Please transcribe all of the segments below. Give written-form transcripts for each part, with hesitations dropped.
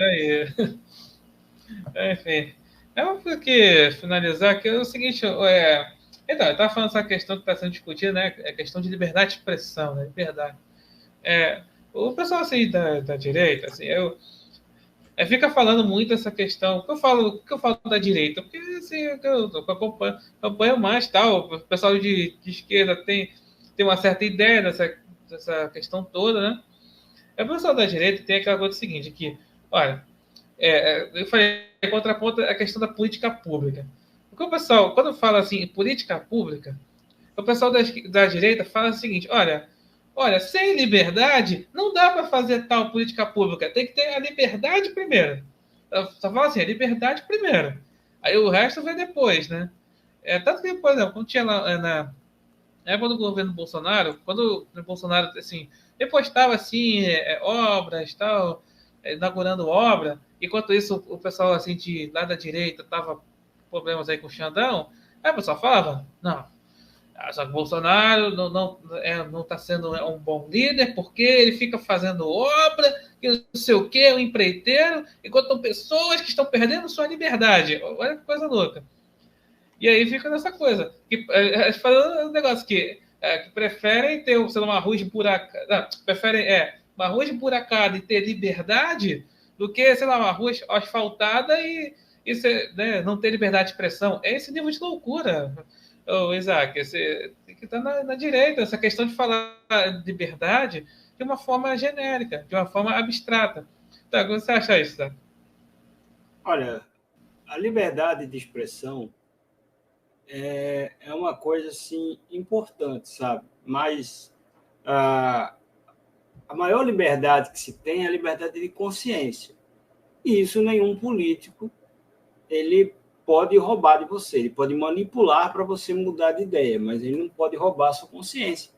Aí, enfim. Eu vou que finalizar que é o seguinte, então, eu estava falando essa questão que está sendo discutida, né? É a questão de liberdade de expressão, né? Liberdade. É, o pessoal assim da direita, assim, fica falando muito essa questão. O que eu falo da direita? Porque assim, eu acompanho mais tal. O pessoal de esquerda tem uma certa ideia dessa questão toda, né? O pessoal da direita tem aquela coisa seguinte, que, olha, eu falei contraponto a questão da política pública. Porque o pessoal, quando fala assim, política pública, o pessoal da direita fala o seguinte: olha, sem liberdade não dá para fazer tal política pública, tem que ter a liberdade primeiro. Só fala assim, a liberdade primeiro. Aí o resto vem depois, né? Tanto que, por exemplo, quando tinha lá na época do governo Bolsonaro, quando o Bolsonaro, assim, ele postava, assim, obras, tal, inaugurando obra, enquanto isso o pessoal, assim, lá da direita tava problemas aí com o Xandão, aí o pessoal falava, não, só que o Bolsonaro não está sendo um bom líder porque ele fica fazendo obra, que não sei o quê, um empreiteiro, enquanto são pessoas que estão perdendo sua liberdade. Olha que coisa louca. E aí fica nessa coisa. Falando um negócio que preferem ter, sei lá, uma rua esburacada. Preferem uma rua esburacada e ter liberdade do que, sei lá, uma rua asfaltada e né, não ter liberdade de expressão. É esse nível de loucura, Isaac. Você tem que estar na direita. Essa questão de falar de liberdade de uma forma genérica, de uma forma abstrata. Então, o que você acha isso, Isaac? Olha, a liberdade de expressão é uma coisa assim importante, sabe? Mas a maior liberdade que se tem é a liberdade de consciência. E isso nenhum político ele pode roubar de você, ele pode manipular para você mudar de ideia, mas ele não pode roubar a sua consciência.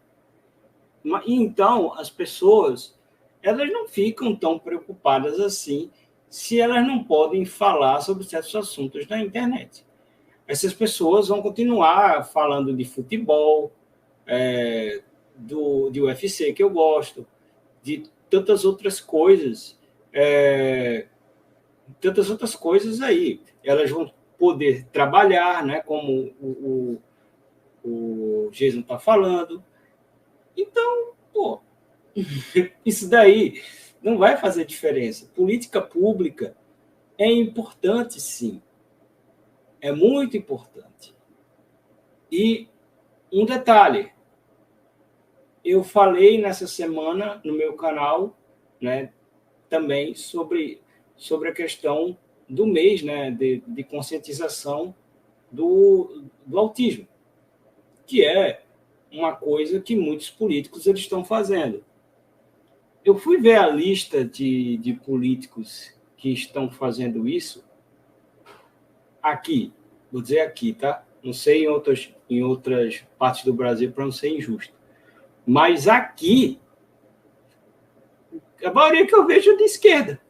Então, as pessoas, elas não ficam tão preocupadas assim se elas não podem falar sobre certos assuntos na internet. Essas pessoas vão continuar falando de futebol, de UFC que eu gosto, de tantas outras coisas aí. Elas vão poder trabalhar, né, como o Jason está falando. Então, pô, isso daí não vai fazer diferença. Política pública é importante, sim. É muito importante. E um detalhe, eu falei nessa semana no meu canal, né, também sobre a questão do mês, né, de conscientização do autismo, que é uma coisa que muitos políticos eles estão fazendo. Eu fui ver a lista de políticos que estão fazendo isso aqui, vou dizer aqui, tá? Não sei em outras partes do Brasil para não ser injusto. Mas aqui, a maioria que eu vejo é de esquerda.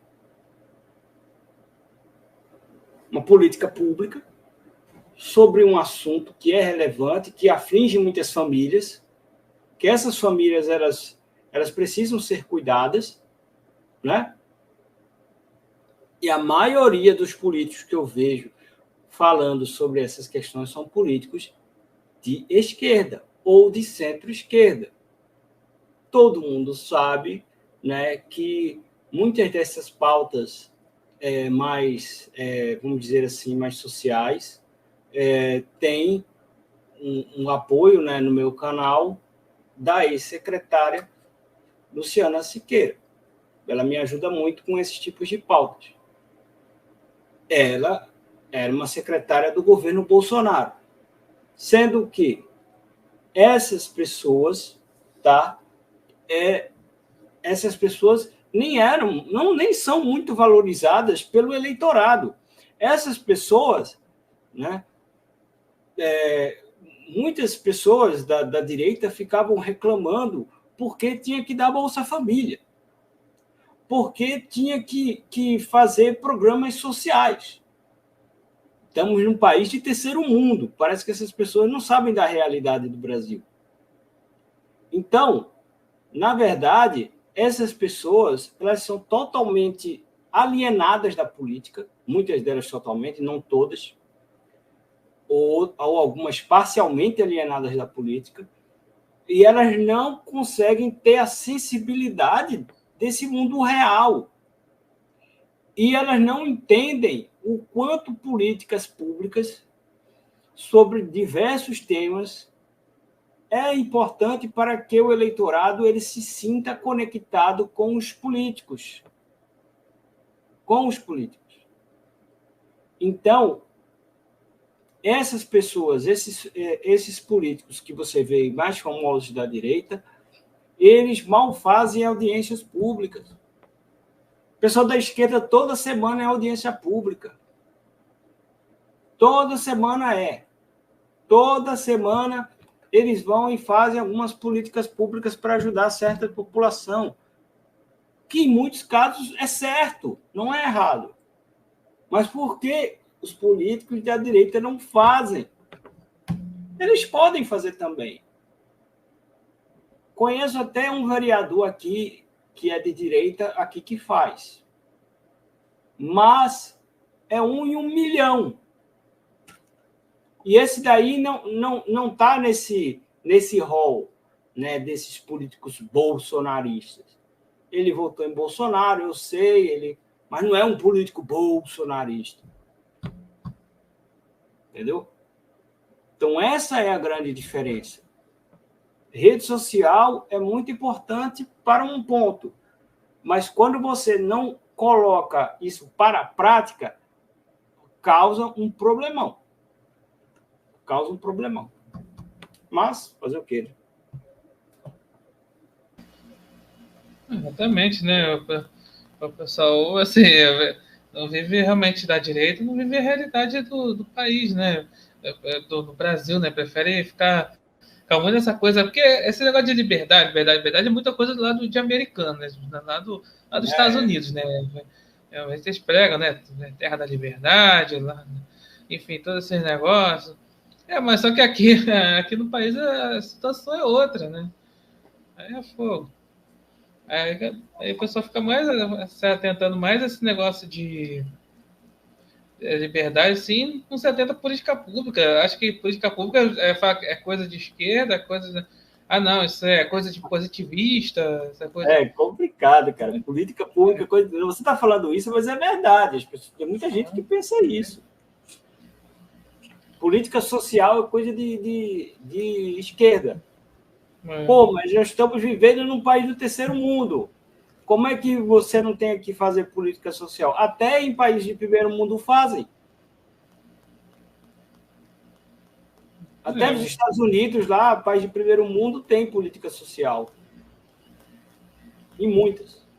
Uma política pública sobre um assunto que é relevante, que aflige muitas famílias, que essas famílias elas precisam ser cuidadas, né? E a maioria dos políticos que eu vejo falando sobre essas questões são políticos de esquerda ou de centro-esquerda. Todo mundo sabe, né, que muitas dessas pautas mais, vamos dizer assim, mais sociais, têm um apoio, né, no meu canal da ex-secretária Luciana Siqueira. Ela me ajuda muito com esses tipos de pautas. Ela era uma secretária do governo Bolsonaro, sendo que essas pessoas, tá? Essas pessoas nem são muito valorizadas pelo eleitorado. Essas pessoas, né? Muitas pessoas da direita ficavam reclamando porque tinha que dar Bolsa Família, porque tinha que fazer programas sociais. Estamos num país de terceiro mundo. Parece que essas pessoas não sabem da realidade do Brasil. Então, na verdade, essas pessoas elas são totalmente alienadas da política, muitas delas totalmente, não todas, ou algumas parcialmente alienadas da política, e elas não conseguem ter a sensibilidade desse mundo real. E elas não entendem o quanto políticas públicas sobre diversos temas é importante para que o eleitorado ele se sinta conectado com os políticos. Com os políticos. Então, essas pessoas, esses políticos que você vê mais famosos da direita, eles mal fazem audiências públicas. O pessoal da esquerda toda semana é audiência pública. Toda semana é. Toda semana eles vão e fazem algumas políticas públicas para ajudar certa população, que em muitos casos é certo, não é errado. Mas por que os políticos da direita não fazem? Eles podem fazer também. Conheço até um vereador aqui, que é de direita, aqui que faz. Mas é 1 em 1 milhão. E esse daí não está nesse rol, né, desses políticos bolsonaristas. Ele votou em Bolsonaro, eu sei, mas não é um político bolsonarista. Entendeu? Então, essa é a grande diferença. Rede social é muito importante para um ponto, mas quando você não coloca isso para a prática, causa um problemão. Causa um problemão. Mas, fazer o quê? Exatamente, né? O pessoal, assim, não vive realmente da direita, não vive a realidade do país, né? Do Brasil, né? Prefere ficar calmando essa coisa, porque esse negócio de liberdade é muita coisa do lado de americano, né? Lá dos Estados Unidos, né? Eles pregam, né? Terra da liberdade, lá, enfim, todos esses negócios. Mas só que aqui no país a situação é outra, né? Aí é fogo. Aí o pessoal fica mais se atentando mais a esse negócio de liberdade, sim, não se atenta à política pública. Acho que política pública é coisa de esquerda, coisa. Ah, não, isso é coisa de positivista. Essa coisa... É complicado, cara. Política pública, coisa... Você está falando isso, mas é verdade. Tem muita gente que pensa isso. Política social é coisa de esquerda. Pô, mas nós estamos vivendo num país do terceiro mundo. Como é que você não tem que fazer política social? Até em países de primeiro mundo fazem. Até nos Estados Unidos, lá, país de primeiro mundo, tem política social. E muitas.